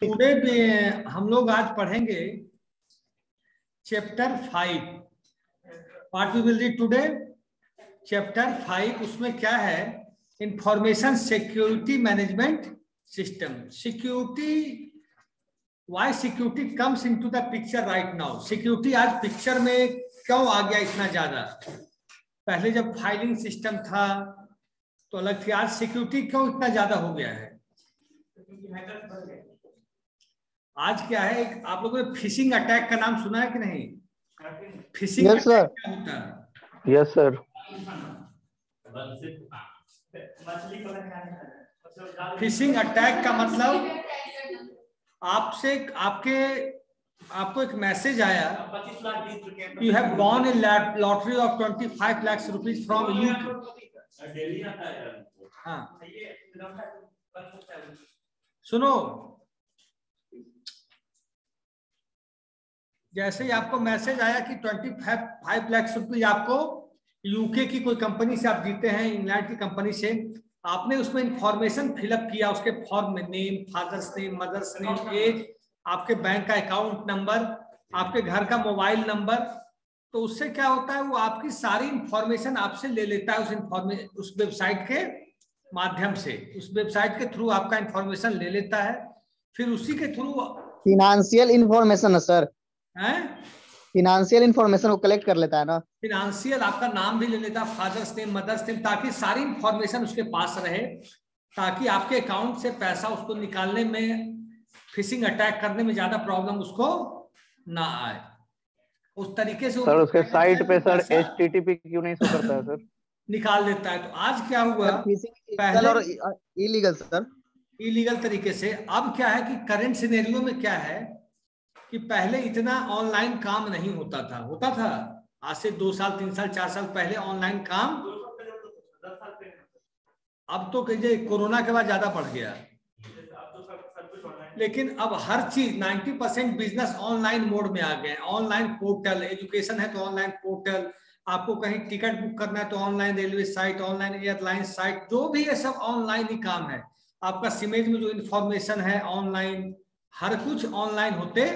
Today में हम लोग आज पढ़ेंगे chapter 5। What we will read today? Chapter 5। उसमें क्या है? Information security management system. Security, why security comes into the picture right now. Security आज पिक्चर में क्यों आ गया इतना ज्यादा? पहले जब फाइलिंग सिस्टम था तो अलग थी, आज सिक्योरिटी क्यों इतना ज्यादा हो गया है? आज क्या है, आप लोगों ने फिशिंग अटैक का नाम सुना है कि नहीं? फिशिंग अटैक क्या होता है? Yes sir. फिशिंग अटैक का मतलब आपको एक मैसेज आया, you have von A lottery of 25 lakh rupees from you. हाँ सुनो, जैसे ही आपको मैसेज आया कि 25 लाख रुपीज आपको यूके की कोई कंपनी से आप जीते हैं, इंग्लैंड की कंपनी से, आपने उसमें इंफॉर्मेशन फिलअप किया, उसके फॉर्म में name, father's name, mother's name, age, आपके बैंक का अकाउंट नंबर, आपके घर का मोबाइल नंबर। तो उससे क्या होता है, वो आपकी सारी इंफॉर्मेशन आपसे ले लेता है उस वेबसाइट के माध्यम से। उस वेबसाइट के थ्रू आपका इंफॉर्मेशन ले लेता है, फिर उसी के थ्रू फिनेंशियल इंफॉर्मेशन है सर, फिनेंशियल इंफॉर्मेशन को कलेक्ट कर लेता है ना। फिनेंशियल, आपका नाम भी ले लेता है, फादर्स नेम, मदर्स नेम, ताकि सारी इंफॉर्मेशन उसके पास रहे, ताकि आपके अकाउंट से पैसा उसको निकालने में, फिशिंग अटैक करने में ज्यादा प्रॉब्लम उसको ना आए। उस तरीके से सर उसके साइट पे सर HTTP क्यों नहीं शो करता है सर? निकाल देता है। तो आज क्या हुआ, पहले और इलीगल सर, इलीगल तरीके से। अब क्या है कि करंट सिनेरियो में क्या है कि पहले इतना ऑनलाइन काम नहीं होता था। आज से 2 साल 3 साल 4 साल पहले ऑनलाइन काम, अब तो कहिए कोरोना के बाद ज्यादा बढ़ गया। लेकिन अब हर चीज 90% बिजनेस ऑनलाइन मोड में आ गए। ऑनलाइन पोर्टल, एजुकेशन है तो ऑनलाइन पोर्टल, आपको कहीं टिकट बुक करना है तो online railway site, online airline site, जो भी है सब ऑनलाइन ही काम है। आपका सिमेज में जो इंफॉर्मेशन है ऑनलाइन, हर कुछ ऑनलाइन होते।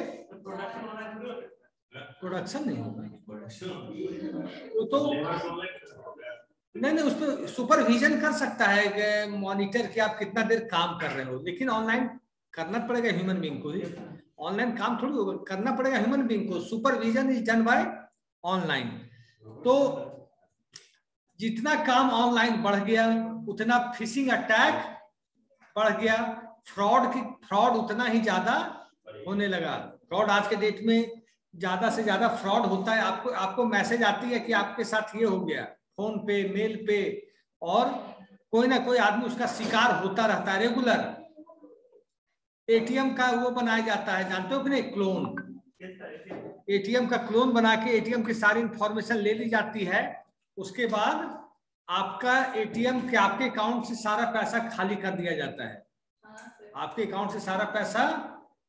प्रोडक्शन नहीं होगा वो तो नहीं, उस पर सुपरविजन कर सकता है, मॉनिटर कि आप कितना देर काम कर रहे हो, लेकिन ऑनलाइन करना पड़ेगा ह्यूमन बीइंग को ही। ऑनलाइन काम थोड़ी होगा, करना पड़ेगा ह्यूमन बीइंग को। Supervision is done by online. तो जितना काम ऑनलाइन बढ़ गया उतना फिशिंग अटैक बढ़ गया, फ्रॉड उतना ही ज्यादा होने लगा। फ्रॉड आज के डेट में ज्यादा से ज्यादा फ्रॉड होता है। आपको मैसेज आती है कि आपके साथ ये हो गया, फोन पे, मेल पे, और कोई ना कोई आदमी उसका शिकार होता रहता है रेगुलर। एटीएम का वो बनाया जाता है, जानते हो कि नहीं, क्लोन। एटीएम का क्लोन बना के एटीएम की सारी इंफॉर्मेशन ले ली जाती है। उसके बाद आपका एटीएम के आपके अकाउंट से सारा पैसा खाली कर दिया जाता है। आपके अकाउंट से सारा पैसा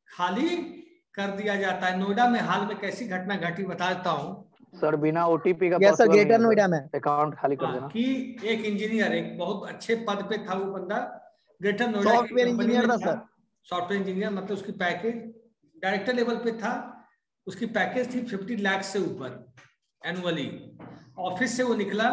खाली कर दिया जाता है। नोएडा में हाल में कैसी घटना घटी बता देता हूँ सर। बिना ओटीपी का पॉसिबल नहीं है ग्रेटर नोएडा में अकाउंट खाली कर देना। कि एक इंजीनियर, एक बहुत अच्छे पद पे था वो बंदा, ग्रेटर नोएडा सॉफ्टवेयर इंजीनियर था सर। सॉफ्टवेयर इंजीनियर, मतलब उसकी पैकेज डायरेक्टर लेवल पे था। उसकी पैकेज थी 50 लाख से ऊपर एनुअली। ऑफिस से वो निकला,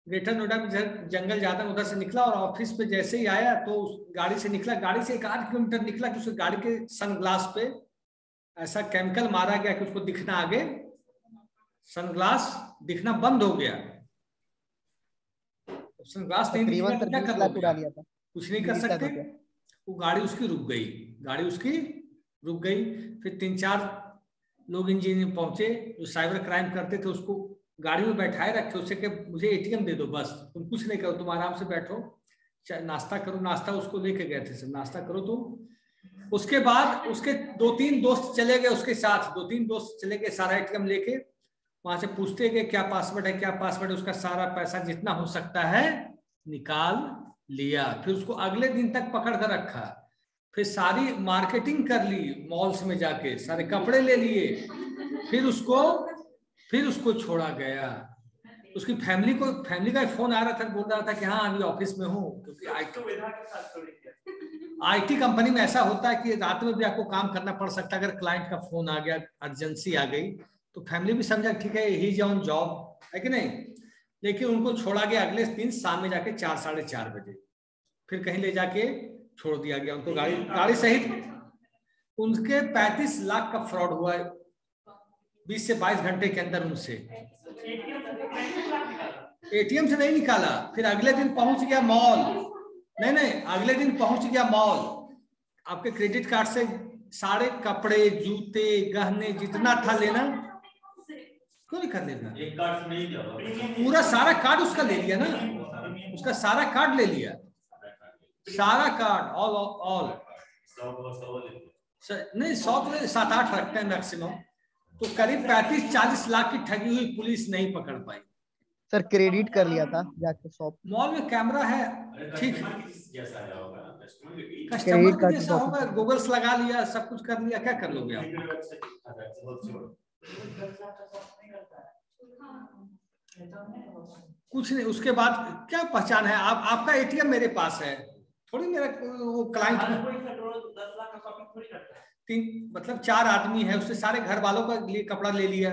ग्रेटर नोएडा में जंगल ज्यादा, उधर से निकला और ऑफिस पे जैसे ही आया तो गाड़ी से निकला, गाड़ी से 1-8 किलोमीटर निकला कि उसकी गाड़ी के सनग्लास पे ऐसा केमिकल मारा गया कि उसको दिखना, आगे सनग्लास दिखना बंद हो गया। सनग्लास नहीं दिखेगा तो क्या करोगे? कुछ नहीं कर सकते। वो गाड़ी उसकी रुक गई। फिर 3-4 लोग इंजीनियर पहुंचे जो साइबर क्राइम करते थे, उसको गाड़ी में बैठाए रखे, उससे कि मुझे एटीएम दे दो, बस तुम कुछ नहीं करो, तुम आराम से बैठो, नाश्ता करो। नाश्ता उसको लेके गए थे, सब नाश्ता करो तुम। उसके बाद उसके 2-3 दोस्त चले गए उसके साथ, 2-3 दोस्त चले गए सारा एटीएम लेके। वहां से पूछते गए क्या पासवर्ड है, उसका सारा पैसा जितना हो सकता है निकाल लिया। फिर उसको अगले दिन तक पकड़ कर रखा। फिर सारी मार्केटिंग कर ली, मॉल्स में जाके सारे कपड़े ले लिए। फिर उसको छोड़ा गया। उसकी फैमिली का फोन आ रहा था, बोल रहा था कि हाँ अभी ऑफिस में हूँ, क्योंकि आईटी कंपनी में ऐसा होता है कि रात में भी आपको काम करना पड़ सकता है। अगर क्लाइंट का फोन आ गया, अर्जेंसी आ गई, तो फैमिली भी समझा ठीक है ही इज ऑन जॉब, है कि नहीं। लेकिन उनको छोड़ा गया अगले दिन शाम में जाके 4 साढ़े 4 बजे, फिर कहीं ले जाके छोड़ दिया गया उनको, गाड़ी सहित। उनके 35 लाख का फ्रॉड हुआ है 20 से 22 घंटे के अंदर उनसे। एटीएम से नहीं निकाला, फिर अगले दिन पहुंच गया मॉल, नहीं अगले दिन पहुंच गया मॉल, आपके क्रेडिट कार्ड से सारे कपड़े, जूते, गहने जितना था लेना, क्यों नहीं कर लेगा, एक कार्ड से नहीं दिया, पूरा सारा कार्ड उसका ले लिया ना, उसका सारा कार्ड ले लिया, सारा कार्ड ऑल नहीं 100 तो 7-8 रखते हैं मैक्सिमम। तो करीब 35-40 लाख की ठगी हुई, पुलिस नहीं पकड़ पाई। सर क्रेडिट कर लिया था जाके शॉप, मॉल में कैमरा है, ठीक, क्रेडिट कस्टमर कार्ड जैसा होगा, गूगल्स लगा लिया, सब कुछ कर लिया, क्या कर लोगे आप। कुछ नहीं, उसके बाद क्या पहचान है आप, आपका एटीएम मेरे पास है, थोड़ी मेरा वो क्लाइंट मतलब 4 आदमी है, उससे सारे घर वालों का लिए कपड़ा ले लिया।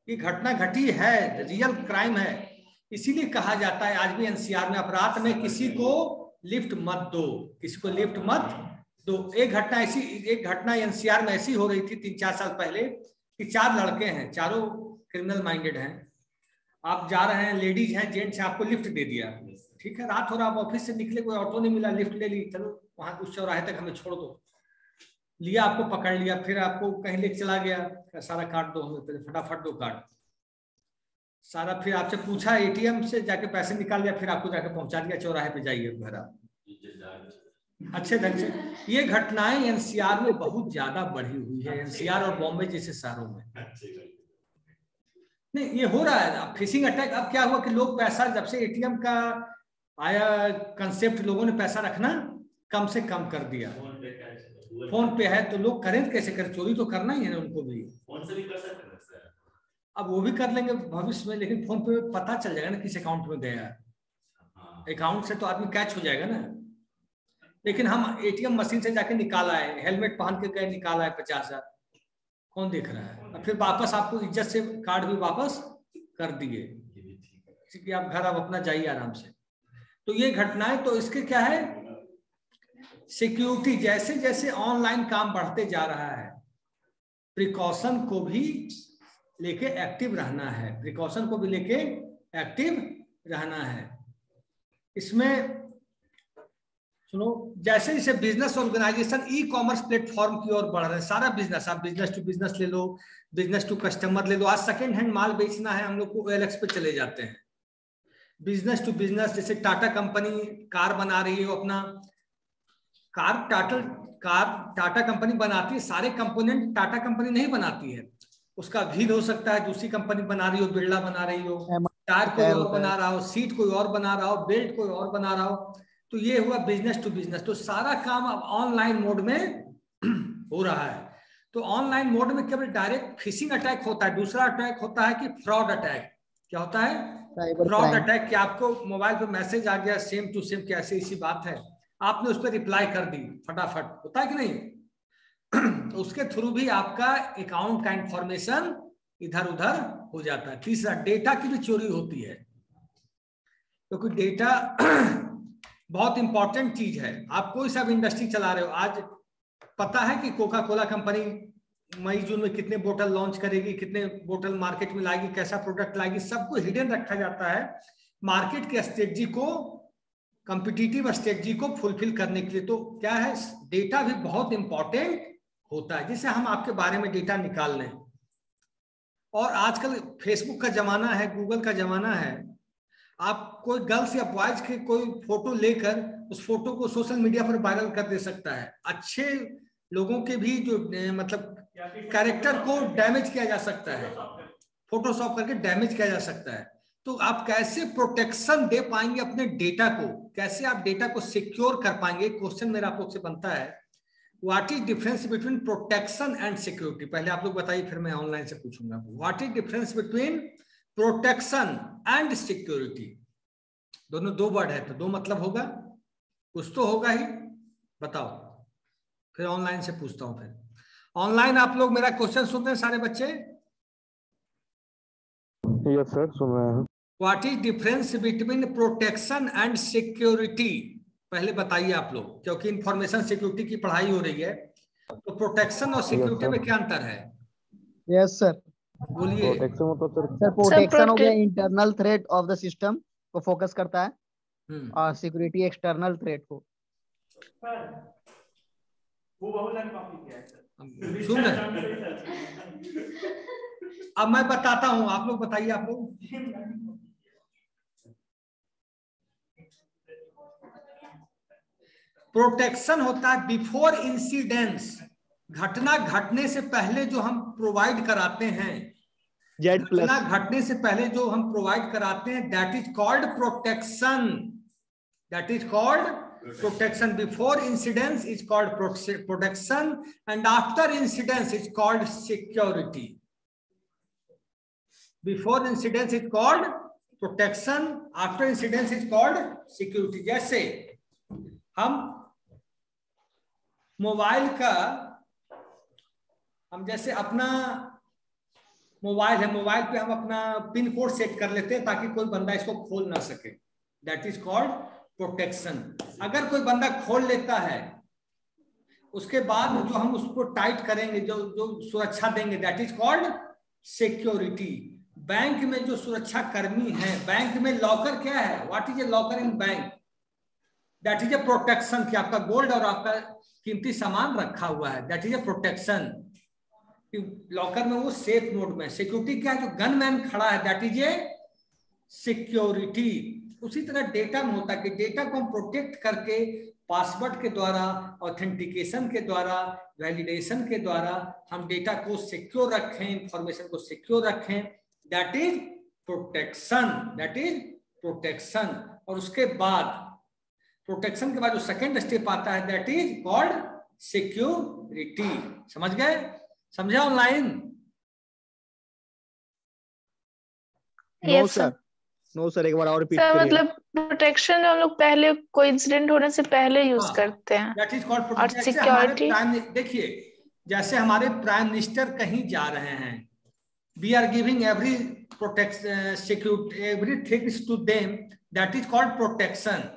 ये घटना घटी है, रियल क्राइम है। इसीलिए कहा जाता है आज भी एनसीआर में, अपराध में किसी को लिफ्ट मत दो, किसी को लिफ्ट मत दो। एक घटना एनसीआर में ऐसी हो रही थी 3-4 साल पहले कि 4 लड़के हैं, चारों क्रिमिनल माइंडेड हैं। आप जा रहे हैं, लेडीज हैं, जेंट्स हैं, आपको लिफ्ट दे दिया, ठीक है, रात हो रहा, आप ऑफिस से निकले, कोई ऑटो नहीं मिला, लिफ्ट ले ली, चलो वहां उस चौराहे तक हमें छोड़ दो, लिया, आपको पकड़ लिया, फिर आपको कहीं लेके चला गया, सारा काट दो हमें, फटाफट दो कार्ड सारा, फिर आपसे पूछा, एटीएम से जाके पैसे निकाल लिया, फिर आपको जाके पहुंचा दिया चौराहे पे, जाइए घर आप अच्छे ढंग से। ये घटनाएं एनसीआर में बहुत ज्यादा बढ़ी हुई है, एनसीआर और बॉम्बे जैसे शहरों में। नहीं, ये हो रहा है फिशिंग अटैक। अब क्या हुआ कि लोग पैसा, जब से एटीएम का आया कंसेप्ट, लोगों ने पैसा रखना कम से कम कर दिया। फोन पे है तो लोग करें कैसे करें, चोरी तो करना ही है ना उनको भी, फोन से भी कर सकते हैं। अब वो भी कर लेंगे भविष्य में, लेकिन फोन पे पता चल जाएगा ना किस अकाउंट में गया, अकाउंट से तो आदमी कैच हो जाएगा ना। लेकिन हम एटीएम मशीन से जाके निकाला है, हेलमेट पहन के गए, निकाला है 50,000, कौन देख रहा है, और फिर वापस आपको इज्जत से कार्ड भी वापस कर दिए कि आप घर आप अपना जाइए आराम से। तो ये घटनाएं, तो इसके क्या है, सिक्योरिटी, जैसे जैसे ऑनलाइन काम बढ़ते जा रहा है, प्रिकॉशन को भी लेके एक्टिव रहना है, प्रिकॉशन को भी लेके एक्टिव रहना है। इसमें सुनो, जैसे जैसे business organisation e commerce platform की ओर बढ़ रहे हैं, सारा बिजनेस, आप बिजनेस टू बिजनेस ले लो, बिजनेस टू कस्टमर ले लो। आज सेकेंड हैंड माल बेचना है, हम लोग को OLX पे चले जाते हैं। बिजनेस टू बिजनेस, जैसे टाटा कंपनी कार बना रही है, वो अपना टाटा कंपनी बनाती है, सारे कंपोनेंट टाटा कंपनी नहीं बनाती है, उसका व्हील हो सकता है दूसरी कंपनी बना रही हो, बिरला बना रही हो, टायर कोई और बना रहा हो, सीट कोई और बना रहा हो, बेल्ट कोई और बना रहा हो। तो ये हुआ बिजनेस टू बिजनेस। तो सारा काम अब ऑनलाइन मोड में हो रहा है। तो ऑनलाइन मोड में केवल डायरेक्ट फिशिंग अटैक होता है, दूसरा अटैक होता है कि फ्रॉड अटैक। क्या होता है, फ्रॉड अटैक, कि आपको मोबाइल पे मैसेज आ गया सेम टू सेम कि ऐसी ऐसी बात है, आपने उस पर रिप्लाई कर दी फटाफट, होता है कि नहीं। तो उसके थ्रू भी आपका अकाउंट का इंफॉर्मेशन इधर उधर हो जाता है। तीसरा, डेटा की भी चोरी होती है, क्योंकि डेटा बहुत इंपॉर्टेंट चीज है। आप कोई सा भी इंडस्ट्री चला रहे हो, आज पता है कि कोका कोला कंपनी मई जून में कितने बोतल लॉन्च करेगी, कितने बोतल मार्केट में लाएगी, कैसा प्रोडक्ट लाएगी, सबको हिडन रखा जाता है मार्केट के स्ट्रेटजी को, कॉम्पिटिटिव स्ट्रेटजी को फुलफिल करने के लिए। तो क्या है, डेटा भी बहुत इंपॉर्टेंट होता है, जिसे हम आपके बारे में डेटा निकाल लें। और आजकल फेसबुक का जमाना है, गूगल का जमाना है, आप कोई गर्ल्स या बॉयज के कोई फोटो लेकर उस फोटो को सोशल मीडिया पर वायरल कर दे सकता है। अच्छे लोगों के भी जो मतलब कैरेक्टर को डैमेज किया जा सकता है, फोटोशॉप करके डैमेज किया जा सकता है। तो आप कैसे प्रोटेक्शन दे पाएंगे अपने डेटा को, कैसे आप डेटा को सिक्योर कर पाएंगे, क्वेश्चन मेरा आप लोग से बनता है। What is difference between protection and security, पहले आप लोग बताइए, फिर मैं ऑनलाइन से पूछूंगा। What is difference between protection and security? दोनों दो वर्ड है तो दो मतलब होगा, कुछ तो होगा ही, बताओ। फिर ऑनलाइन से पूछता हूं। फिर ऑनलाइन आप लोग मेरा क्वेश्चन सुन रहे हैं सारे बच्चे? यस सर, सुन रहे हैं। What is difference between protection and security? पहले बताइए आप लोग, क्योंकि इंफॉर्मेशन सिक्योरिटी की पढ़ाई हो रही है, तो प्रोटेक्शन और सिक्योरिटी में क्या अंतर है? Yes sir. बोलिए। प्रोटेक्शन मतलब सर प्रोटेक्शन हो गया internal threat of the system को फोकस करता है, और सिक्योरिटी एक्सटर्नल थ्रेट को। सुन रहे? अब मैं बताता हूं, आप लोग बताइए। आप लोग प्रोटेक्शन होता है बिफोर इंसिडेंस, घटना घटने से पहले जो हम प्रोवाइड कराते हैं, घटना घटने से पहले जो हम प्रोवाइड कराते हैं, that is called protection. That is called protection. Before incidence is called protection and after incidence is called security. Before incidence is called protection, after incidence is called security. जैसे हम मोबाइल का, हम जैसे अपना mobile है, mobile पे हम अपना पिन कोड सेट कर लेते हैं ताकि कोई बंदा इसको खोल ना सके, दैट इज कॉल्ड प्रोटेक्शन। अगर कोई बंदा खोल लेता है, उसके बाद जो हम उसको टाइट करेंगे, जो जो सुरक्षा देंगे, that is called security. Bank में जो सुरक्षा कर्मी है, बैंक में लॉकर क्या है? What is a locker in bank? That is a protection, कि आपका गोल्ड और आपका कीमती सामान रखा हुआ है, that is a protection. Locker में वो सेफ मोड में। सिक्योरिटी क्या है? जो गनमैन खड़ा है, दैट इज ए सिक्योरिटी। उसी तरह डेटा में होता है कि डेटा को हम प्रोटेक्ट करके पासवर्ड के द्वारा, ऑथेंटिकेशन के द्वारा, वैलिडेशन के द्वारा हम डेटा को सिक्योर रखें, इंफॉर्मेशन को सिक्योर रखें, that is protection. That is protection. और उसके बाद प्रोटेक्शन के बाद जो सेकेंड स्टेप आता है, दैट इज कॉल्ड सिक्योरिटी। समझ गए? समझे online? No sir, no sir, एक बार और रिपीट करिए। मतलब प्रोटेक्शन हम लोग पहले कोई इंसिडेंट होने से पहले यूज करते हैं, दैट इज कॉल्ड और सिक्योरिटी। देखिए, जैसे हमारे प्राइम मिनिस्टर कहीं जा रहे हैं, we are giving every protection, security, everything to them, that is called protection.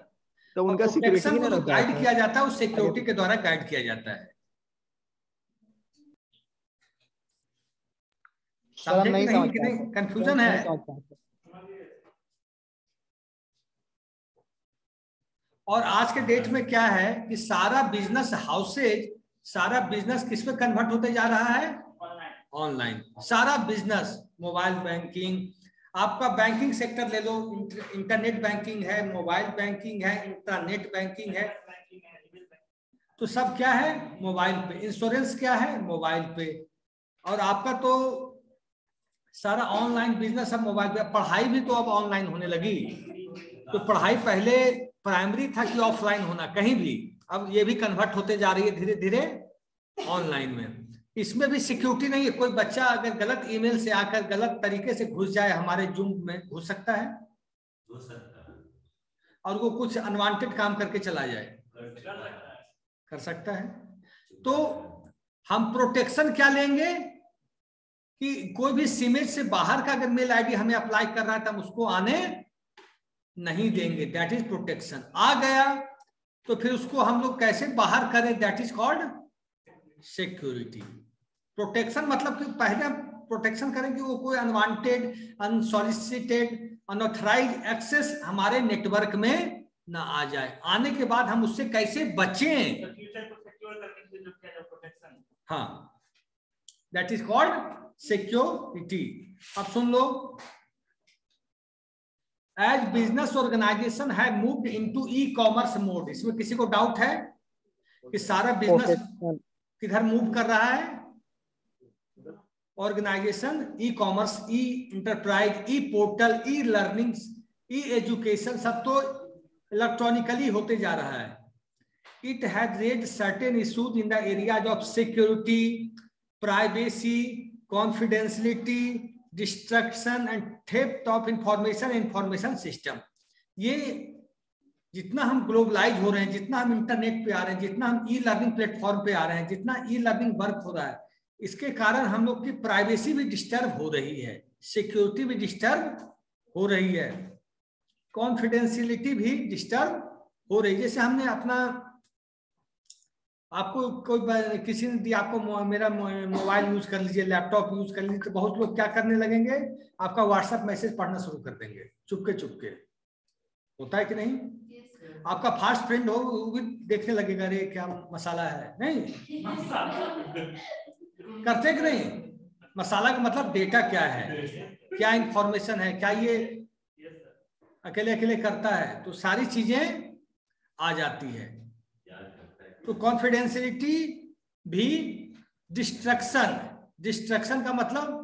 तो उनका प्रोटेक्शन को गाइड किया जाता है, उस सिक्योरिटी के द्वारा गाइड किया जाता है। समझे कि नहीं? कंफ्यूजन है? और आज के डेट में क्या है कि सारा बिजनेस हाउसेज, सारा बिजनेस किस में कन्वर्ट होते जा रहा है? ऑनलाइन। सारा बिजनेस, मोबाइल बैंकिंग, आपका बैंकिंग सेक्टर ले लो, इंटरनेट बैंकिंग है, मोबाइल बैंकिंग है, इंटरनेट बैंकिंग है, तो सब क्या है? मोबाइल पे। इंश्योरेंस क्या है? मोबाइल पे। और आपका तो सारा ऑनलाइन बिजनेस अब मोबाइल पे। पढ़ाई भी तो अब ऑनलाइन होने लगी। तो पढ़ाई पहले प्राइमरी था कि ऑफलाइन होना कहीं भी, अब ये भी कन्वर्ट होते जा रही है धीरे धीरे ऑनलाइन में। इसमें भी सिक्योरिटी नहीं है। कोई बच्चा अगर गलत ईमेल से आकर गलत तरीके से घुस जाए, हमारे जूम में घुस सकता है, और वो कुछ अनवांटेड काम करके चला जाए, कर सकता है। तो हम प्रोटेक्शन क्या लेंगे कि कोई भी सीमेज से बाहर का अगर मेल आईडी हमें अप्लाई कर रहा है तो हम उसको आने नहीं देंगे, दैट इज प्रोटेक्शन। आ गया तो फिर उसको हम लोग कैसे बाहर करें, that is called security. Protection मतलब कि पहले प्रोटेक्शन करेंगे वो कोई अनवांटेड, अनसॉलिसिटेड, अनऑथराइज्ड एक्सेस हमारे नेटवर्क में ना आ जाए। आने के बाद हम उससे कैसे बचें, हाँ, दैट इज कॉल्ड सिक्योरिटी। अब सुन लो, एज बिजनेस ऑर्गेनाइजेशन है moved into e commerce mode. इसमें किसी को डाउट है कि सारा बिजनेस किधर मूव कर रहा है? ऑर्गेनाइजेशन ई कॉमर्स, ई इंटरप्राइज, ई पोर्टल, ई लर्निंग, ई एजुकेशन, सब तो इलेक्ट्रॉनिकली होते जा रहा है। It has raised certain issues in the areas of security, privacy, confidentiality, destruction and theft of information system. ये जितना हम ग्लोबलाइज हो रहे हैं, जितना हम इंटरनेट पे आ रहे हैं, जितना हम ई लर्निंग प्लेटफॉर्म पे आ रहे हैं, जितना ई लर्निंग वर्क हो रहा है, इसके कारण हम लोग की प्राइवेसी भी डिस्टर्ब हो रही है, सिक्योरिटी भी डिस्टर्ब हो रही है, कॉन्फिडेंशियलिटी भी डिस्टर्ब हो रही है। जैसे हमने अपना, आपको कोई किसी ने दिया, आपको मेरा मोबाइल यूज कर लीजिए, लैपटॉप यूज कर लीजिए, तो बहुत लोग क्या करने लगेंगे, आपका व्हाट्सएप मैसेज पढ़ना शुरू कर देंगे चुपके चुपके। होता है कि नहीं? आपका फास्ट फ्रेंड हो वो भी देखने लगेगा, अरे क्या मसाला है, नहीं करते कि नहीं? मसाला का मतलब डेटा क्या है, क्या इंफॉर्मेशन है, क्या ये अकेले अकेले करता है, तो सारी चीजें आ जाती है। तो कॉन्फिडेंशियलिटी भी डिस्ट्रक्शन का मतलब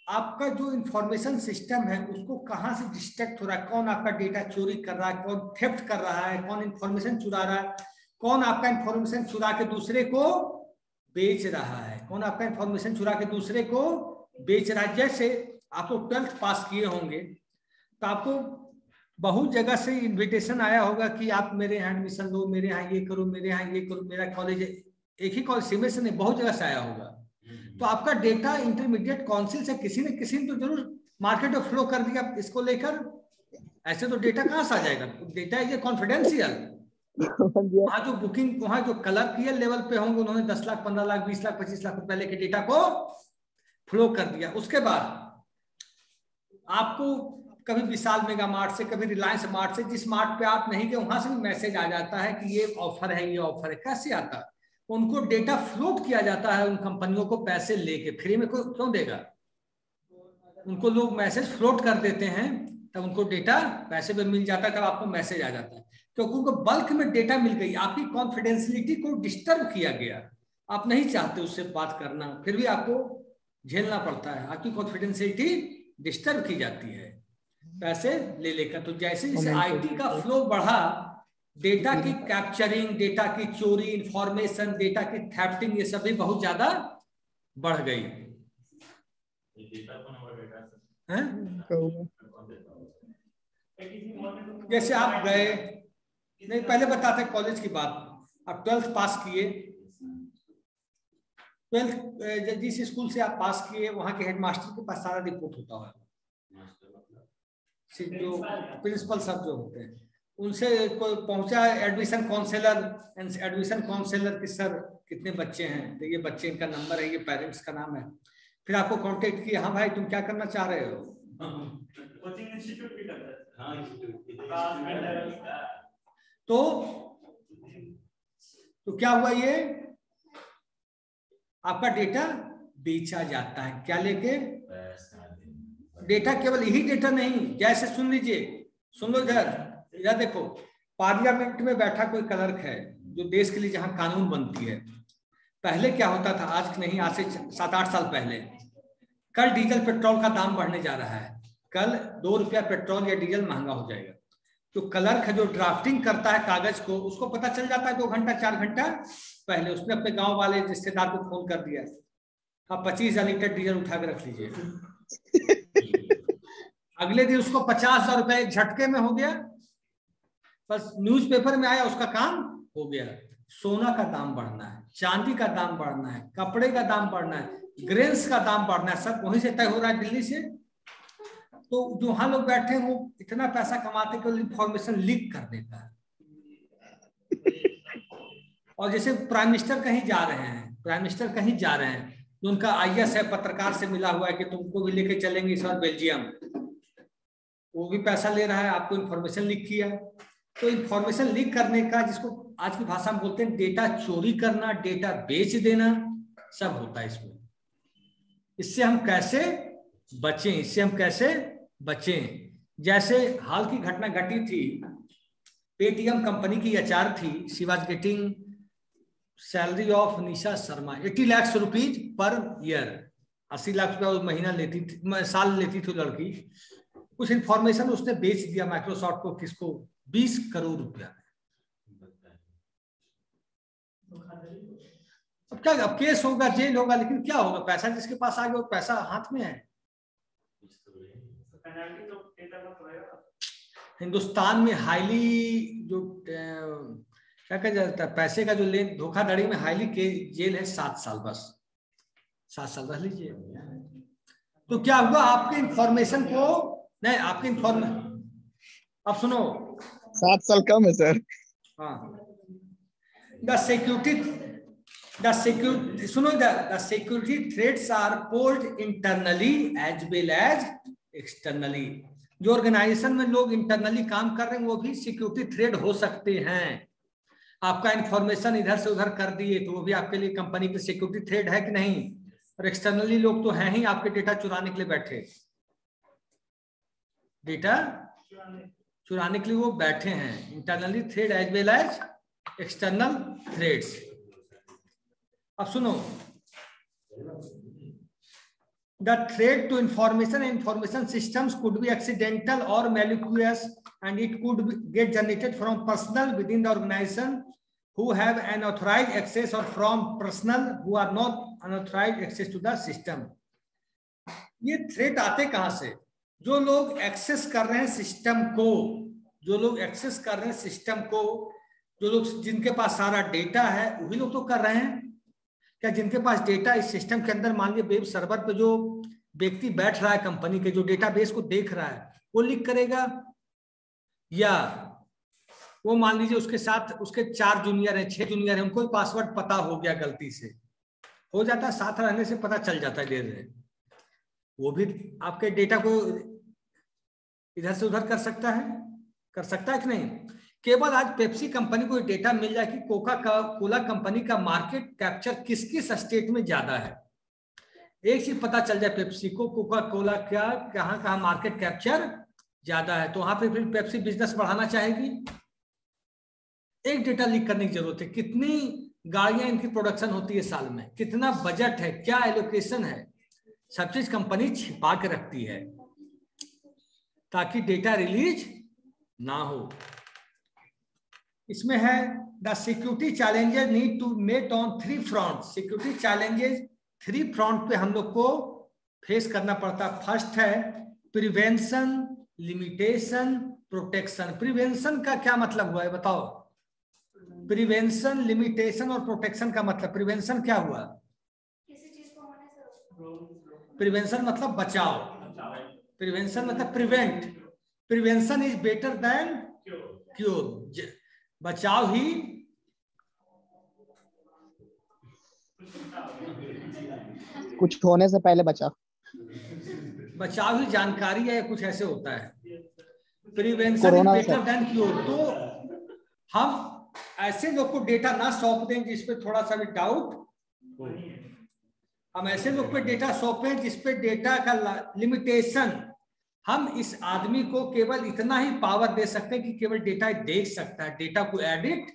आपका जो इंफॉर्मेशन सिस्टम है उसको कहां से डिस्ट्रैक्ट हो रहा है, कौन आपका डेटा चोरी कर रहा है, कौन थेफ्ट कर रहा है, कौन इंफॉर्मेशन चुरा रहा है, कौन आपका इंफॉर्मेशन चुरा के दूसरे को बेच रहा है, कौन आपका इंफॉर्मेशन चुरा के दूसरे को बेच रहा है। जैसे आप लोग 12th पास किए होंगे तो आपको बहुत जगह से इनविटेशन आया होगा कि आप मेरे यहाँ एडमिशन लो, मेरे यहाँ ये करो, मेरे यहाँ ये करो, मेरा कॉलेज, एक ही कॉलेज सीमेंट से नहीं, बहुत जगह से आया होगा। तो आपका डेटा इंटरमीडिएट काउंसिल से किसी ने तो जरूर मार्केट में फ्लो कर दिया इसको लेकर, ऐसे तो डेटा कहां से आ जाएगा? Data is confidential. वहां जो बुकिंग, वहां जो क्लर्कियल लेवल पे होंगे उन्होंने 10 लाख 15 लाख 20 लाख 25 लाख रुपए लेके डेटा को फ्लो कर दिया। उसके बाद आपको कभी विशाल मेगा मार्ट से, कभी रिलायंस मार्ट से, जिस मार्ट पे आप नहीं गए वहां से भी मैसेज आ जाता है कि ये ऑफर है, ये ऑफर है। कैसे आता है? उनको डेटा फ्लोट किया जाता है, उन कंपनियों को पैसे लेके, फ्री में क्यों देगा? उनको लोग मैसेज फ्लोट कर देते हैं, तब उनको डेटा पैसे पे मिल जाता है, तब आपको मैसेज आ जाता है, क्योंकि उनको बल्क में डेटा मिल गई। आपकी कॉन्फिडेंशियलिटी को डिस्टर्ब किया गया, आप नहीं चाहते उससे बात करना, फिर भी आपको झेलना पड़ता है, आपकी कॉन्फिडेंशियलिटी डिस्टर्ब की जाती है पैसे ले लेकर। तो जैसे जैसे आईटी का फ्लो बढ़ा, डेटा की कैप्चरिंग, डेटा की चोरी, इंफॉर्मेशन, डेटा की थेफ्टिंग, ये सब भी बहुत ज्यादा बढ़ गई है। जैसे आप गए, नहीं पहले बताते कॉलेज की बात, आप 12th पास किए, 12th जिस स्कूल से आप पास किए वहां के हेडमास्टर के पास सारा रिपोर्ट होता है, जो प्रिंसिपल सब जो होते हैं उनसे कोई पहुंचा एडमिशन काउंसलर कि सर कितने बच्चे हैं, तो ये बच्चे, इनका नंबर है, ये पेरेंट्स का नाम है, फिर आपको कांटेक्ट किया, हाँ भाई तुम क्या करना चाह रहे हो? तो क्या हुआ, ये आपका डेटा बेचा जाता है, क्या लेके? डेटा। केवल यही डेटा नहीं, जैसे सुन लीजिए, सुन लो इधर देखो, पार्लियामेंट में बैठा कोई क्लर्क है जो देश के लिए जहां कानून बनती है। पहले क्या होता था, आज नहीं, आज से 7-8 साल पहले, कल डीजल पेट्रोल का दाम बढ़ने जा रहा है, कल 2 रुपया पेट्रोल या डीजल महंगा हो जाएगा। तो क्लर्क है जो ड्राफ्टिंग करता है कागज को, उसको पता चल जाता है 2 घंटा 4 घंटा पहले, उसने अपने गांव वाले रिश्तेदार को फोन कर दिया, आप 25,000 लीटर डीजल उठा के रख लीजिए। अगले दिन उसको 50,000 रुपए झटके में हो गया, बस न्यूज़पेपर में आया, उसका काम हो गया। सोना का दाम बढ़ना है, चांदी का दाम बढ़ना है, कपड़े का दाम बढ़ना है, ग्रेन्स का दाम बढ़ना है, सब वहीं से तय हो रहा है, दिल्ली से। तो जो वहां लोग बैठे हैं वो इतना पैसा कमाते कि इंफॉर्मेशन लीक कर देता है। और जैसे प्राइम मिनिस्टर कहीं जा रहे हैं, जो उनका IS है, पत्रकार से मिला हुआ है कि तुमको भी लेके चलेंगे इस बार बेल्जियम, वो भी पैसा ले रहा है, आपको इंफॉर्मेशन लीक किया। तो इंफॉर्मेशन लीक करने का, जिसको आज की भाषा में बोलते हैं डेटा चोरी करना, डेटा बेच देना, सब होता है इसमें। इससे हम कैसे बचें? जैसे हाल की घटना घटी थी, पेटीएम कंपनी की HR थी, she was getting salary of Nisha Sharma 80 lakh rupees per year, 80 lakh रुपया महीना लेती थी, साल लेती थी लड़की। कुछ इंफॉर्मेशन उसने बेच दिया माइक्रोसॉफ्ट को, किसको? 20 करोड़ रुपया। अब क्या, अब केस होगा, जेल होगा, लेकिन क्या होगा? पैसा जिसके पास आ गया, पैसा हाथ में है। हिंदुस्तान में हाईली जो क्या कहा जाता है, पैसे का जो लेन धोखाधड़ी में हाईली के जेल है 7 साल, बस 7 साल रह लीजिए। तो क्या हुआ, आपके इंफॉर्मेशन को नहीं, आपके अब सुनो, 7 साल कम है सर। हाँ, the security threats are posed internally as well as externally. जो ऑर्गेनाइजेशन में लोग इंटरनली काम कर रहे हैं वो भी सिक्योरिटी थ्रेट हो सकते हैं। आपका इंफॉर्मेशन इधर से उधर कर दिए तो वो भी आपके लिए कंपनी की सिक्योरिटी थ्रेट है कि नहीं। और एक्सटर्नली लोग तो हैं ही आपके डेटा चुराने के लिए बैठे, डेटा चुराने के लिए वो बैठे हैं। Internally threat as well as external threats. अब सुनो, the threat to information and information systems could be accidental or malicious, and it could get generated from personnel within the organization who have unauthorized access or from personnel who are not unauthorized access to the system. ये threat आते कहां से? जो लोग access कर रहे हैं system को, जो लोग एक्सेस कर रहे हैं सिस्टम को, जो लोग जिनके पास सारा डेटा है वही लोग तो कर रहे हैं। क्या जिनके पास डेटा इस सिस्टम के अंदर, मान लीजिए वेब सर्वर पे जो व्यक्ति बैठ रहा है कंपनी के, जो डेटाबेस को देख रहा है वो लीक करेगा? या वो मान लीजिए उसके साथ उसके 4 जूनियर हैं, 6 जूनियर हैं, उनको ही पासवर्ड पता हो गया, गलती से हो जाता है, साथ रहने से पता चल जाता है देर में, वो भी आपके डेटा को इधर से उधर कर सकता है कि नहीं? केवल आज पेप्सी कंपनी को डेटा मिल जाए कि कोका कोला कंपनी का मार्केट कैप्चर किस किस स्टेट में ज्यादा है। एक चीज पता चल जाए पेप्सी को, कोका कोला क्या कहाँ मार्केट कैप्चर ज्यादा है, तो वहां पे फिर पेप्सी बिजनेस बढ़ाना चाहेगी। एक डेटा लीक करने की जरूरत है, कितनी गाड़ियां इनकी प्रोडक्शन होती है साल में, कितना बजट है, क्या एलोकेशन है, सब चीज कंपनी छिपा के रखती है ताकि डेटा रिलीज ना हो। इसमें है the security challenges need to met on 3 front. Security challenges 3 front पे हम लोग को फेस करना पड़ता है। फर्स्ट है प्रिवेंशन, लिमिटेशन, प्रोटेक्शन। प्रिवेंशन का क्या मतलब हुआ है बताओ? प्रिवेंशन, लिमिटेशन और प्रोटेक्शन का मतलब, प्रिवेंशन क्या हुआ? प्रिवेंशन मतलब बचाव, प्रिवेंशन मतलब prevent, prevention is better than cure. बचाव ही कुछ होने से पहले बचाव ही जानकारी है, कुछ ऐसे होता है। Prevention is better than cure. तो हम ऐसे लोग को डेटा ना सौंप दें जिसपे थोड़ा सा भी डाउट हो, हम ऐसे लोग पे डेटा सौंपें जिसपे डेटा का लिमिटेशन, हम इस आदमी को केवल इतना ही पावर दे सकते हैं कि केवल डेटा देख सकता है, डेटा को एडिट,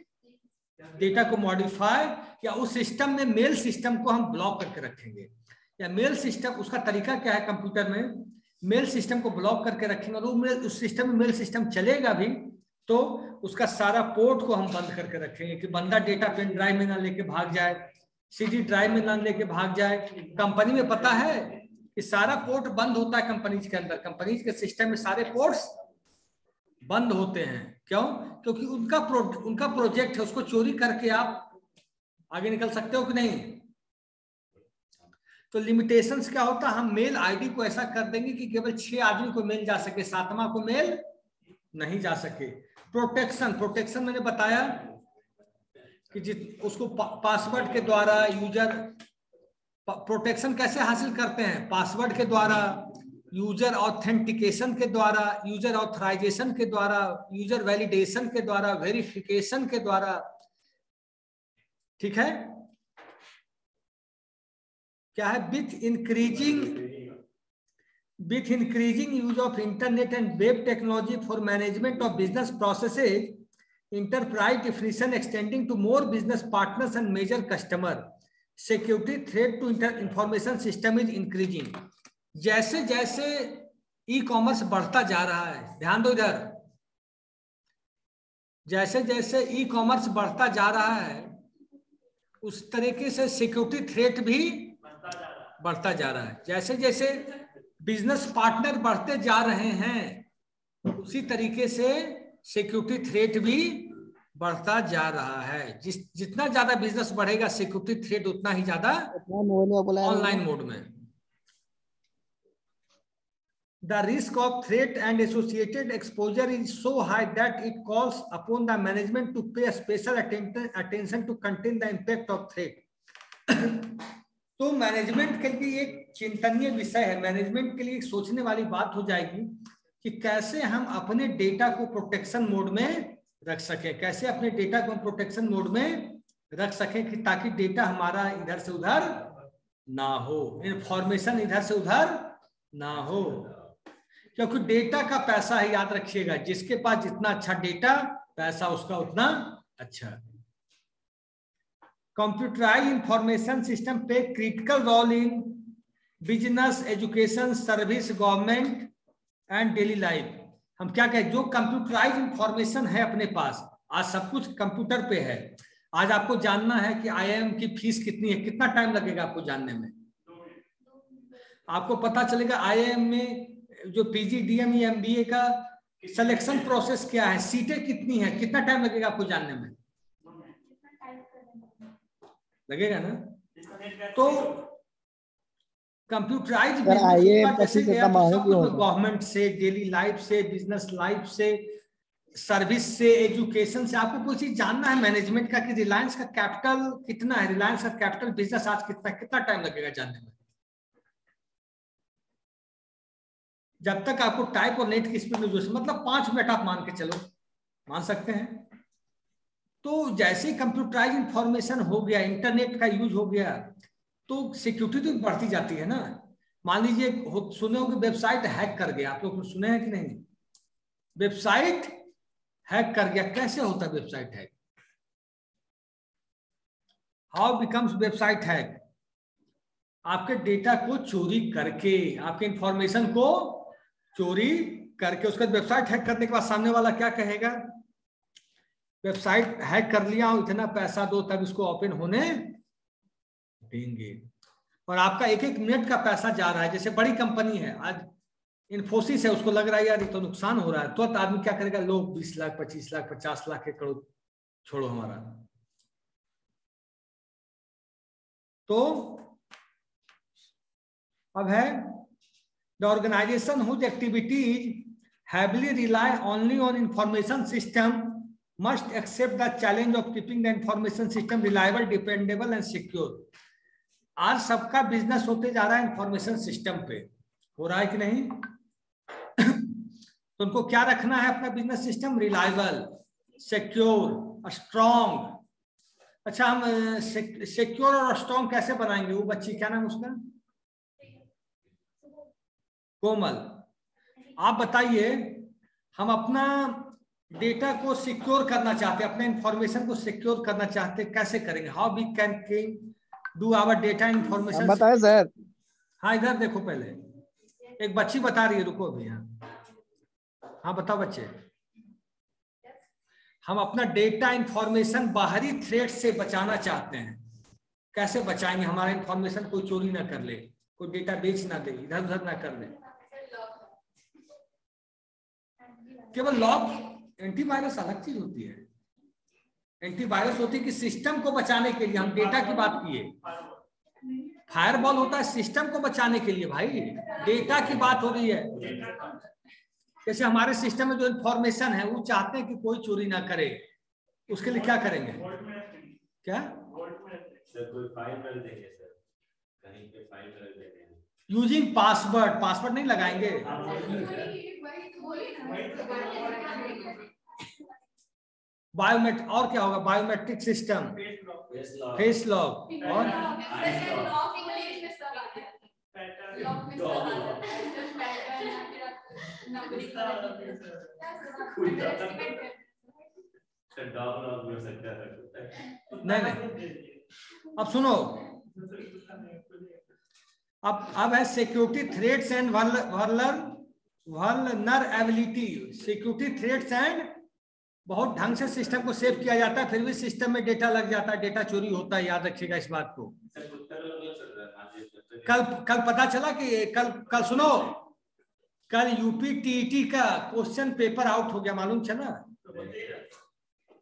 डेटा को मॉडिफाई, या उस सिस्टम में मेल सिस्टम को हम ब्लॉक करके रखेंगे। या मेल सिस्टम, उसका तरीका क्या है, कंप्यूटर में मेल सिस्टम को ब्लॉक करके रखेंगे और उस सिस्टम में मेल सिस्टम चलेगा भी तो उसका सारा पोर्ट को हम बंद करके रखेंगे कि बंदा डेटा पेन ड्राइव में ना लेके भाग जाए, CD ड्राइव में ना लेके भाग जाए। कंपनी में पता है कि सारा पोर्ट बंद होता है कंपनीज के अंदर, कंपनीज के सिस्टम में सारे पोर्ट्स बंद होते हैं। क्यों? क्योंकि उनका प्रोजेक्ट है, उसको चोरी करके आप आगे निकल सकते हो कि नहीं। तो लिमिटेशंस क्या होता है, हम मेल आईडी को ऐसा कर देंगे कि केवल 6 आदमी को मेल जा सके, 7वां को मेल नहीं जा सके। प्रोटेक्शन, प्रोटेक्शन मैंने बताया कि उसको पासवर्ड के द्वारा यूजर, प्रोटेक्शन कैसे हासिल करते हैं? पासवर्ड के द्वारा, यूजर ऑथेंटिकेशन के द्वारा, यूजर ऑथराइजेशन के द्वारा, यूजर वैलिडेशन के द्वारा, वेरिफिकेशन के द्वारा। ठीक है? क्या है? with increasing use of internet and web technology for management of business processes, enterprise definition extending to more business partners and major customer, security threat to information system is increasing. जैसे जैसे e-commerce बढ़ता जा रहा है, ध्यान दो इधर, जैसे जैसे ई-कॉमर्स बढ़ता जा रहा है उस तरीके से सिक्योरिटी थ्रेट भी बढ़ता जा रहा है। जैसे जैसे बिजनेस पार्टनर बढ़ते जा रहे हैं उसी तरीके से सिक्योरिटी थ्रेट भी बढ़ता जा रहा है। जितना ज्यादा बिजनेस बढ़ेगा सिक्योरिटी थ्रेट उतना ही ज्यादा ऑनलाइन मोड में। The risk of threat and associated exposure is so high that it calls upon the management to pay special attention to contain the impact of threat. तो management के लिए एक चिंतनीय विषय है, मैनेजमेंट के लिए एक सोचने वाली बात हो जाएगी कि कैसे हम अपने डेटा को प्रोटेक्शन मोड में रख सकें, कैसे अपने डेटा को प्रोटेक्शन मोड में रख सकें कि ताकि डेटा हमारा इधर से उधर ना हो, इंफॉर्मेशन इधर से उधर ना हो। क्योंकि डेटा का पैसा है, याद रखिएगा, जिसके पास जितना अच्छा डेटा पैसा उसका उतना अच्छा। Computerise information system play critical role in business, education, service, government and daily life. हम क्या कहें, जो कंप्यूटराइज इंफॉर्मेशन है अपने पास, आज सब कुछ कंप्यूटर पे है। आज आपको जानना है कि IIM की फीस कितनी है, कितना टाइम लगेगा आपको जानने में? आपको पता चलेगा IIM में जो PG, DM, MBA का सिलेक्शन प्रोसेस क्या है, सीटें कितनी है, कितना टाइम लगेगा आपको जानने में? लगेगा ना? तो कंप्यूटराइज गवर्नमेंट से, डेली लाइफ से, बिजनेस लाइफ से, सर्विस से, एजुकेशन से। आपको कोई चीज जानना है मैनेजमेंट का कि रिलायंस का कैपिटल कितना है, रिलायंस का कैपिटल बिजनेस आज कितना टाइम लगेगा जानने में? जब तक आपको टाइप और नेट की स्पीड में मतलब 5 मिनट आप मान के चलो, मान सकते हैं। तो जैसे ही कंप्यूटराइज इंफॉर्मेशन हो गया, इंटरनेट का यूज हो गया, तो सिक्योरिटी तो बढ़ती जाती है ना। मान लीजिए सुने हो कि वेबसाइट हैक कर गया, आप लोग सुने हैं कि नहीं? वेबसाइट हैक कर गया, कैसे होता है website hack? How becomes website hack? आपके डेटा को चोरी करके, आपके इंफॉर्मेशन को चोरी करके, उसके बाद वेबसाइट हैक करने के बाद सामने वाला क्या कहेगा? वेबसाइट हैक कर लिया, इतना पैसा दो तब इसको ओपन होने देंगे। और आपका 1-1 मिनट का पैसा जा रहा है। जैसे बड़ी कंपनी है, आज इन्फोसिस है, उसको लग रहा है यार ये तो नुकसान हो रहा है, तो आदमी क्या करेगा? लोग 20 लाख, 25 लाख, 50 लाख के करोड़ छोड़ो हमारा। तो अब है the organization whose activities heavily rely only on information system must accept the challenge of keeping the information system reliable, dependable and secure. आज सबका बिजनेस होते जा रहा है इंफॉर्मेशन सिस्टम पे, हो रहा है कि नहीं? तो उनको क्या रखना है अपना business system? Reliable, secure, strong. अच्छा, हम सिक्योर और स्ट्रॉन्ग कैसे बनाएंगे? वो बच्ची क्या नाम उसका? कोमल, आप बताइए। हम अपना डेटा को सिक्योर करना चाहते हैं, अपने इंफॉर्मेशन को सिक्योर करना चाहते हैं, कैसे करेंगे? How we can do our data information? बताए सर। हाँ, इधर देखो, पहले एक बच्ची बता रही है, रुको अभी। हाँ बताओ बच्चे। हम अपना डेटा इंफॉर्मेशन बाहरी थ्रेट से बचाना चाहते हैं, कैसे बचाएंगे? हमारा इंफॉर्मेशन कोई चोरी ना कर ले, कोई डेटा बेच ना दे, इधर उधर ना कर ले। केवल लॉक, एंटीवायरस अलग चीज होती है। एंटीवायरस होती है कि सिस्टम को बचाने के लिए, हम डेटा की बात किए। फायरवॉल होता है सिस्टम को बचाने के लिए, भाई डेटा की बात हो रही है। जैसे हमारे सिस्टम में जो इंफॉर्मेशन है वो चाहते हैं कि कोई चोरी ना करे, उसके लिए क्या करेंगे? क्या यूजिंग पासवर्ड? पासवर्ड नहीं लगाएंगे। बायोमेट्रिक, और क्या होगा? बायोमेट्रिक सिस्टम, फेस लॉक और नहीं। अब सुनो, अब है security threats and vulnerability. Security threats and बहुत ढंग से सिस्टम को सेव किया जाता है, फिर भी सिस्टम में डेटा लग जाता है, डेटा चोरी होता है। याद रखिएगा इस बात को। कल पता चला कि कल सुनो, कल यूपी टीईटी का क्वेश्चन पेपर आउट हो गया, मालूम चला,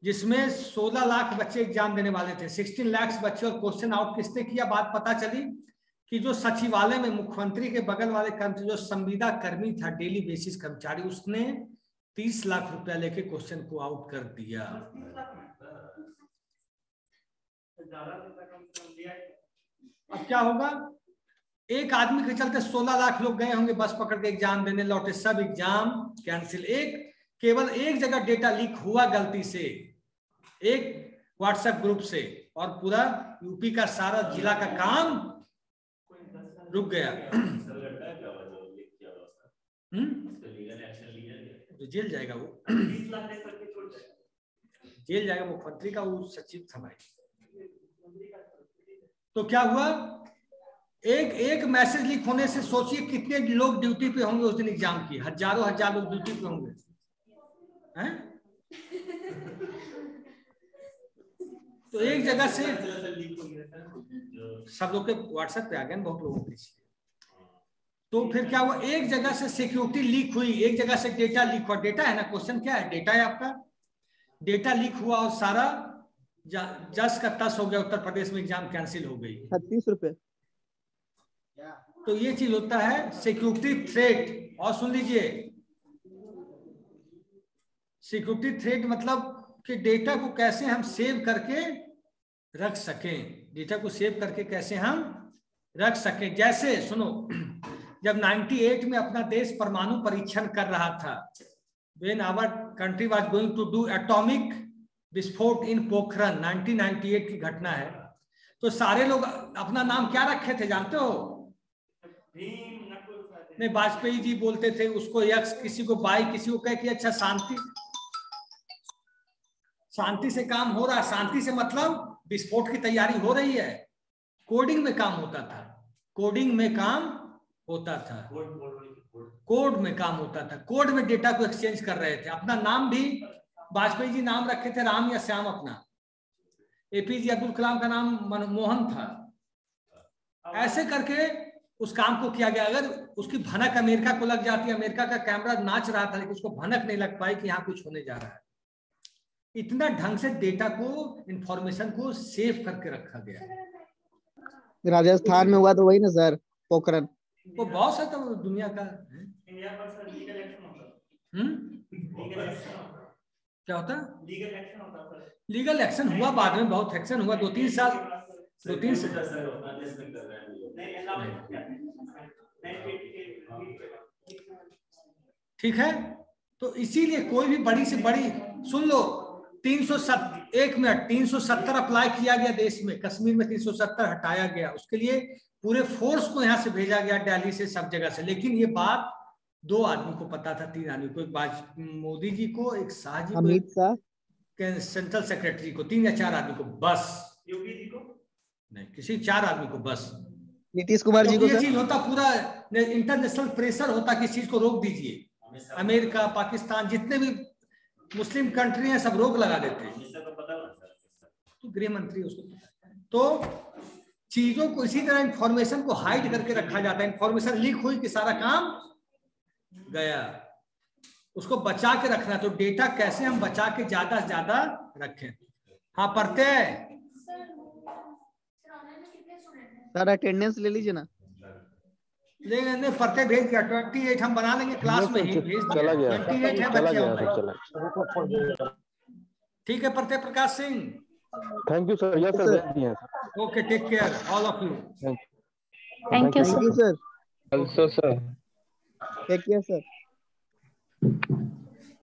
जिसमें 16 लाख बच्चे एग्जाम देने वाले थे, 16 लाख बच्चे, और क्वेश्चन आउट किसने किया? बात पता चली कि जो सचिवालय में मुख्यमंत्री के बगल वाले कर्मचारी, जो संविदा कर्मी था, डेली बेसिस कर्मचारी, उसने 30 लाख रुपया लेके क्वेश्चन को आउट कर दिया। अब क्या होगा? एक आदमी के चलते 16 लाख लोग गए होंगे बस पकड़ के एग्जाम देने, लौटे सब एग्जाम कैंसिल। केवल एक जगह डेटा लीक हुआ गलती से, एक व्हाट्सएप ग्रुप से, और पूरा यूपी का सारा जिला का काम रुक गया। तो जेल जाएगा वो, जेल जाएगा मुख्यमंत्री का वो सचिव था भाई। तो क्या हुआ? एक मैसेज लीक होने से सोचिए कितने लोग ड्यूटी पे होंगे उस दिन एग्जाम की, हजारों हजार लोग ड्यूटी पे होंगे हैं? तो एक जगह से सब लोग के व्हाट्सएप पे आ गए, बहुत लोगों के। तो फिर क्या हुआ? एक जगह से सिक्योरिटी लीक हुई, एक जगह से डेटा लीक हुआ। डेटा है ना, क्वेश्चन क्या है? डेटा है आपका। डेटा लीक हुआ और सारा जस का तस हो गया, उत्तर प्रदेश में एग्जाम कैंसिल हो गई। 36 रुपए। तो ये चीज होता है सिक्योरिटी थ्रेट। और सुन लीजिए, सिक्योरिटी थ्रेट मतलब कि डेटा को कैसे हम सेव करके रख सकें, डेटा को सेव करके कैसे हम रख सकें। जैसे सुनो, जब 98 में अपना देश परमाणु परीक्षण कर रहा था, when our country was going to do atomic विस्फोट इन पोखरण, 1998 की घटना है, तो सारे लोग अपना नाम क्या रखे थे जानते हो? नहीं, वाजपेयी जी बोलते थे उसको यक्स, किसी को बाई, किसी को कह कि अच्छा शांति से काम हो रहा। शांति से मतलब विस्फोट की तैयारी हो रही है। कोडिंग में काम होता था, कोडिंग में काम होता था, कोड में काम होता था। कोड में डेटा को एक्सचेंज कर रहे थे। अपना नाम भी वाजपेयी जी नाम रखे थे राम या श्याम अपना। एपीजे अब्दुल कलाम का नाम मनमोहन था। ऐसे करके उस काम को किया गया। अगर उसकी भनक अमेरिका को लग जाती, अमेरिका का कैमरा नाच रहा था लेकिन उसको भनक नहीं लग पाई कि यहाँ कुछ होने जा रहा है। इतना ढंग से डेटा को, इंफॉर्मेशन को सेव करके रखा गया। राजस्थान में हुआ तो वही ना सर, पोखरण। वो बहुत सा तो दुनिया का क्या होता? लीगल एक्शन हुआ बाद में, बहुत एक्शन हुआ, 2-3 साल। ठीक है। तो इसीलिए कोई भी बड़ी से बड़ी, सुन लो, 370 अप्लाई किया गया देश में, कश्मीर में 370 हटाया गया। उसके लिए पूरे फोर्स को यहाँ से भेजा गया, दिल्ली से, सब जगह से। लेकिन ये बात 2 आदमी को पता था, 3 आदमी को, एक मोदी जी को, एक शाह जी को, अमित शाह, सेंट्रल सेक्रेटरी को, 3 या 4 आदमी को बस। योगी जी को नहीं, किसी 4 आदमी को बस। नीतीश कुमार जी को ये चीज होता, पूरा इंटरनेशनल प्रेशर होता कि इस चीज को रोक दीजिए। अमेरिका, पाकिस्तान, जितने भी मुस्लिम कंट्री हैं, सब रोक लगा देते हैं। तो गृह मंत्री उसको, तो चीजों को इसी तरह इंफॉर्मेशन को हाइड करके रखा जाता है। इंफॉर्मेशन लीक हुई कि सारा काम गया, उसको बचा के रखना। तो डेटा कैसे हम बचा के ज्यादा से ज्यादा रखें। हाँ, पढ़ते हैं सर, अटेंडेंस ले लीजिए ना। लेकिन पढ़ते भेज दिया, 28 हम बना लेंगे क्लास में ही, भेज चला गया, 28 है चला बच्चे। गया। ठीक है, पढ़ते Prakash Singh. Thank you sir. Yes sir. Okay, take care all of you. Thank you sir. Sir. Take care sir.